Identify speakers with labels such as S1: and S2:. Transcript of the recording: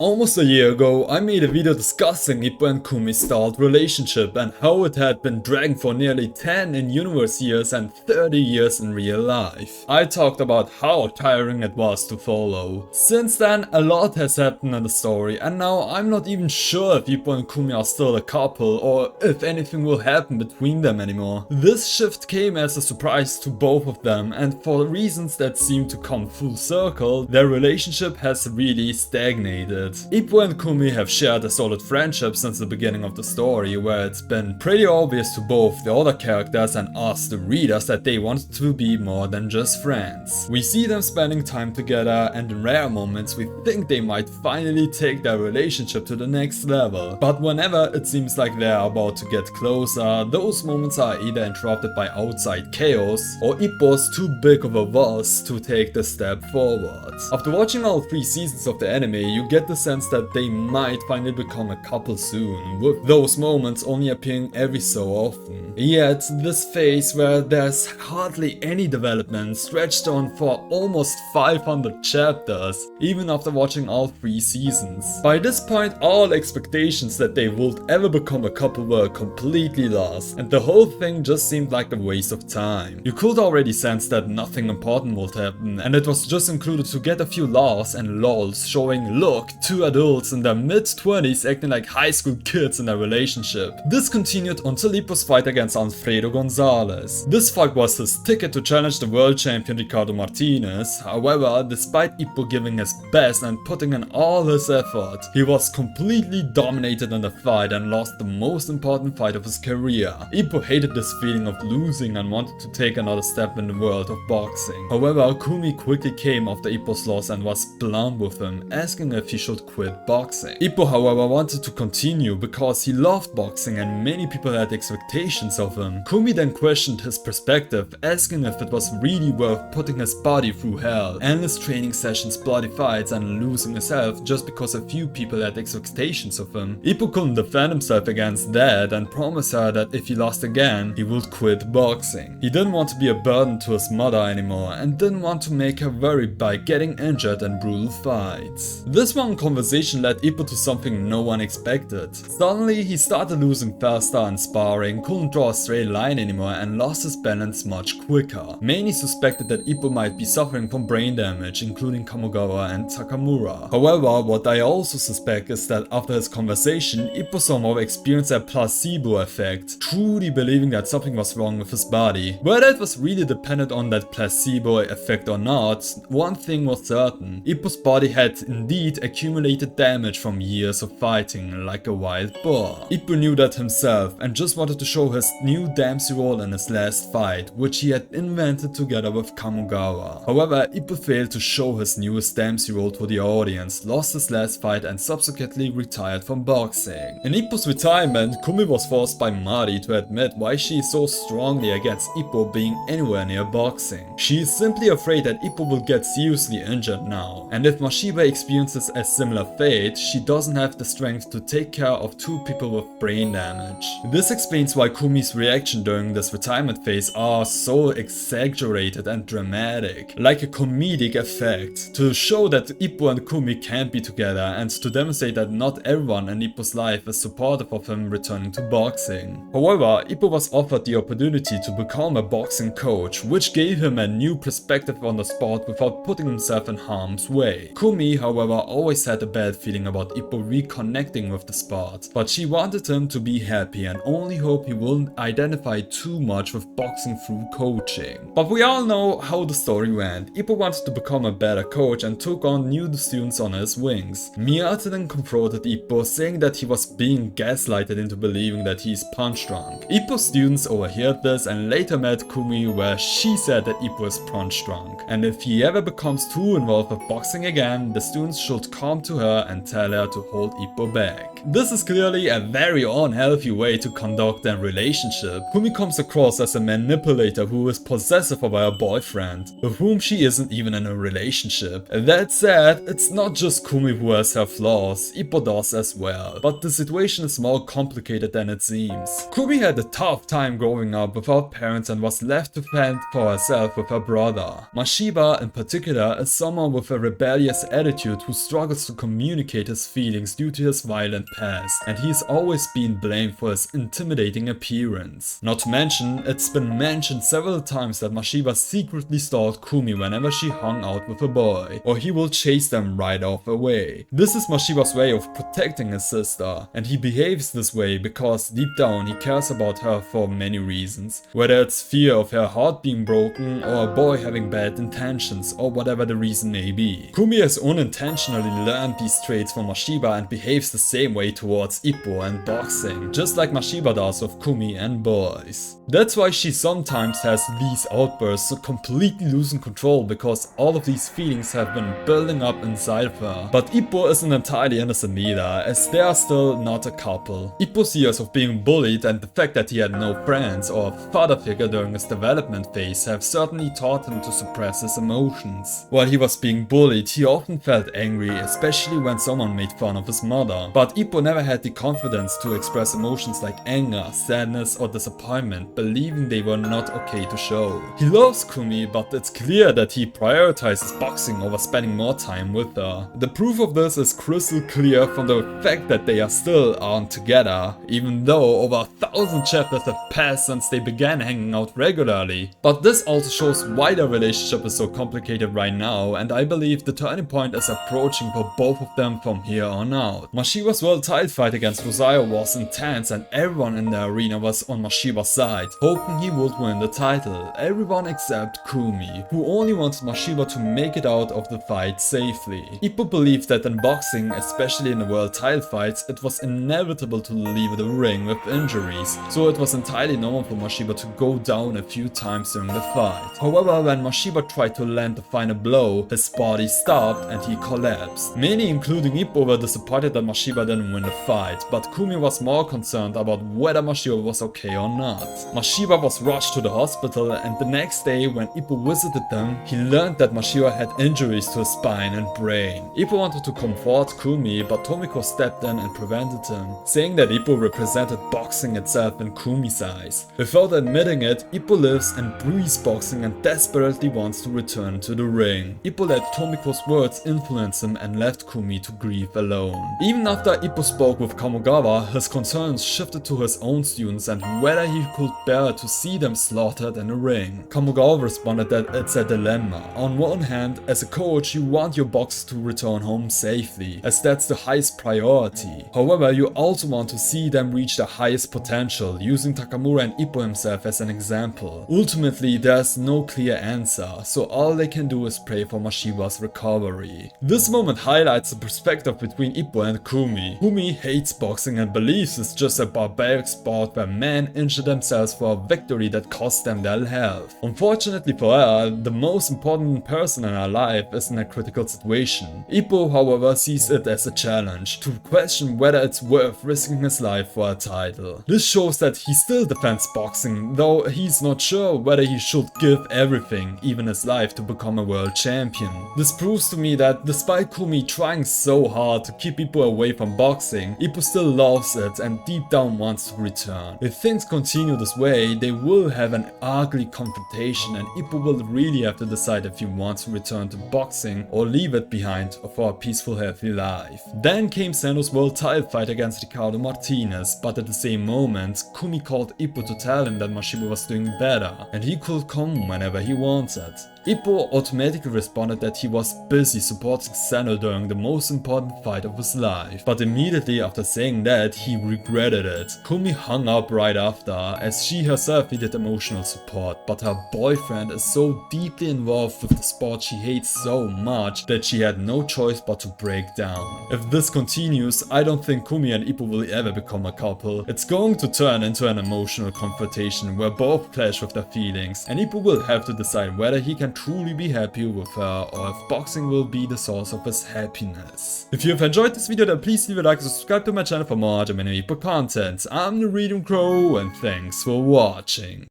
S1: Almost a year ago, I made a video discussing Ippo and Kumi's stalled relationship and how it had been dragging for nearly 10 in-universe years and 30 years in real life. I talked about how tiring it was to follow. Since then, a lot has happened in the story, and now I'm not even sure if Ippo and Kumi are still a couple or if anything will happen between them anymore. This shift came as a surprise to both of them, and for reasons that seem to come full circle, their relationship has really stagnated. Ippo and Kumi have shared a solid friendship since the beginning of the story, where it's been pretty obvious to both the other characters and us, the readers, that they wanted to be more than just friends. We see them spending time together, and in rare moments we think they might finally take their relationship to the next level. But whenever it seems like they're about to get closer, those moments are either interrupted by outside chaos, or Ippo's too big of a wuss to take the step forward. After watching all 3 seasons of the anime, you get the sense that they might finally become a couple soon, with those moments only appearing every so often. Yet, this phase where there's hardly any development stretched on for almost 500 chapters, even after watching all 3 seasons. By this point, all expectations that they would ever become a couple were completely lost, and the whole thing just seemed like a waste of time. You could already sense that nothing important would happen, and it was just included to get a few laughs and lols showing, look, 2 adults in their mid-20s acting like high school kids in their relationship. This continued until Ippo's fight against Alfredo Gonzalez. This fight was his ticket to challenge the world champion Ricardo Martinez. However, despite Ippo giving his best and putting in all his effort, he was completely dominated in the fight and lost the most important fight of his career. Ippo hated this feeling of losing and wanted to take another step in the world of boxing. However, Kumi quickly came after Ippo's loss and was blunt with him, asking if he should quit boxing. Ippo, however, wanted to continue because he loved boxing and many people had expectations of him. Kumi then questioned his perspective, asking if it was really worth putting his body through hell, endless training sessions, bloody fights, and losing his health just because a few people had expectations of him. Ippo couldn't defend himself against that and promised her that if he lost again, he would quit boxing. He didn't want to be a burden to his mother anymore and didn't want to make her worried by getting injured in brutal fights. This one conversation led Ippo to something no one expected. Suddenly, he started losing faster in sparring, couldn't draw a straight line anymore, and lost his balance much quicker. Many suspected that Ippo might be suffering from brain damage, including Kamogawa and Takamura. However, what I also suspect is that after his conversation, Ippo somehow experienced a placebo effect, truly believing that something was wrong with his body. Whether it was really dependent on that placebo effect or not, one thing was certain: Ippo's body had indeed accumulated damage from years of fighting like a wild boar. Ippo knew that himself and just wanted to show his new Dempsey roll in his last fight, which he had invented together with Kamogawa. However, Ippo failed to show his newest Dempsey roll to the audience, lost his last fight, and subsequently retired from boxing. In Ippo's retirement, Kumi was forced by Mari to admit why she is so strongly against Ippo being anywhere near boxing. She is simply afraid that Ippo will get seriously injured now, and if Mashiba experiences a similar fate, she doesn't have the strength to take care of 2 people with brain damage. This explains why Kumi's reaction during this retirement phase are so exaggerated and dramatic, like a comedic effect, to show that Ippo and Kumi can't be together and to demonstrate that not everyone in Ippo's life is supportive of him returning to boxing. However, Ippo was offered the opportunity to become a boxing coach, which gave him a new perspective on the sport without putting himself in harm's way. Kumi, however, always had a bad feeling about Ippo reconnecting with the sport, but she wanted him to be happy and only hoped he wouldn't identify too much with boxing through coaching. But we all know how the story went. Ippo wanted to become a better coach and took on new students on his wings. Miyata then confronted Ippo, saying that he was being gaslighted into believing that he's punch drunk. Ippo's students overheard this and later met Kumi, where she said that Ippo is punch drunk, and if he ever becomes too involved with boxing again, the students should come to her and tell her to hold Ippo back. This is clearly a very unhealthy way to conduct a relationship. Kumi comes across as a manipulator who is possessive of her boyfriend, with whom she isn't even in a relationship. That said, it's not just Kumi who has her flaws, Ippo does as well, but the situation is more complicated than it seems. Kumi had a tough time growing up without parents and was left to fend for herself with her brother. Mashiba in particular is someone with a rebellious attitude who struggles to communicate his feelings due to his violent past, and he's always been blamed for his intimidating appearance. Not to mention, it's been mentioned several times that Mashiba secretly stalked Kumi whenever she hung out with a boy, or he will chase them right off away. This is Mashiba's way of protecting his sister, and he behaves this way because deep down he cares about her for many reasons, whether it's fear of her heart being broken or a boy having bad intentions or whatever the reason may be. Kumi has unintentionally learned these traits from Mashiba and behaves the same way towards Ippo and boxing, just like Mashiba does with Kumi and boys. That's why she sometimes has these outbursts, so completely losing control because all of these feelings have been building up inside of her. But Ippo isn't entirely innocent either, as they are still not a couple. Ippo's years of being bullied and the fact that he had no friends or father figure during his development phase have certainly taught him to suppress his emotions. While he was being bullied, he often felt angry, especially when someone made fun of his mother. But Ippo never had the confidence to express emotions like anger, sadness or disappointment, believing they were not okay to show. He loves Kumi, but it's clear that he prioritizes boxing over spending more time with her. The proof of this is crystal clear from the fact that they are still aren't together, even though over 1,000 chapters have passed since they began hanging out regularly. But this also shows why their relationship is so complicated right now, and I believe the turning point is approaching for both of them from here on out. Mashiba's world title fight against Rosario was intense and everyone in the arena was on Mashiba's side, hoping he would win the title. Everyone except Kumi, who only wanted Mashiba to make it out of the fight safely. Ippo believed that in boxing, especially in the world title fights, it was inevitable to leave the ring with injuries, so it was entirely normal for Mashiba to go down a few times during the fight. However, when Mashiba tried to land the final blow, his body stopped and he collapsed. Many, including Ippo, were disappointed that Mashiba didn't win the fight, but Kumi was more concerned about whether Mashiba was okay or not. Mashiba was rushed to the hospital, and the next day when Ippo visited them, he learned that Mashiba had injuries to his spine and brain. Ippo wanted to comfort Kumi, but Tomiko stepped in and prevented him, saying that Ippo represented boxing itself in Kumi's eyes. Without admitting it, Ippo lives and breathes boxing and desperately wants to return to the ring. Ippo let Tomiko's words influence him and left Kumi to grieve alone. Even after Ippo spoke with Kamogawa, his concerns shifted to his own students and whether he could bear to see them slaughtered in the ring. Kamogawa responded that it's a dilemma. On one hand, as a coach, you want your boxers to return home safely, as that's the highest priority. However, you also want to see them reach their highest potential, using Takamura and Ippo himself as an example. Ultimately, there's no clear answer, so all they can do is pray for Mashiba's recovery. This moment highlights the perspective between Ippo and Kumi. Kumi hates boxing and believes it's just a barbaric sport where men injure themselves for a victory that costs them their health. Unfortunately for her, the most important person in her life is in a critical situation. Ippo, however, sees it as a challenge to question whether it's worth risking his life for a title. This shows that he still defends boxing, though he's not sure whether he should give everything, even his life, to become a world champion. This proves to me that despite Kumi trying so hard to keep Ippo away from boxing, Ippo still loves it and deep down wants to return. If things continue this way, they will have an ugly confrontation and Ippo will really have to decide if he wants to return to boxing or leave it behind for a peaceful, healthy life. Then came Sando's world title fight against Ricardo Martinez, but at the same moment, Kumi called Ippo to tell him that Mashiba was doing better and he could come whenever he wanted. Ippo automatically responded that he was busy supporting Sano during the most important fight of his life, but immediately after saying that, he regretted it. Kumi hung up right after, as she herself needed emotional support, but her boyfriend is so deeply involved with the sport she hates so much that she had no choice but to break down. If this continues, I don't think Kumi and Ippo will ever become a couple. It's going to turn into an emotional confrontation where both clash with their feelings, and Ippo will have to decide whether he can truly be happy with her or if boxing will be the source of his happiness. If you have enjoyed this video, then please leave a like and subscribe to my channel for more anime Ippo content. I'm the Reading Crow and thanks for watching.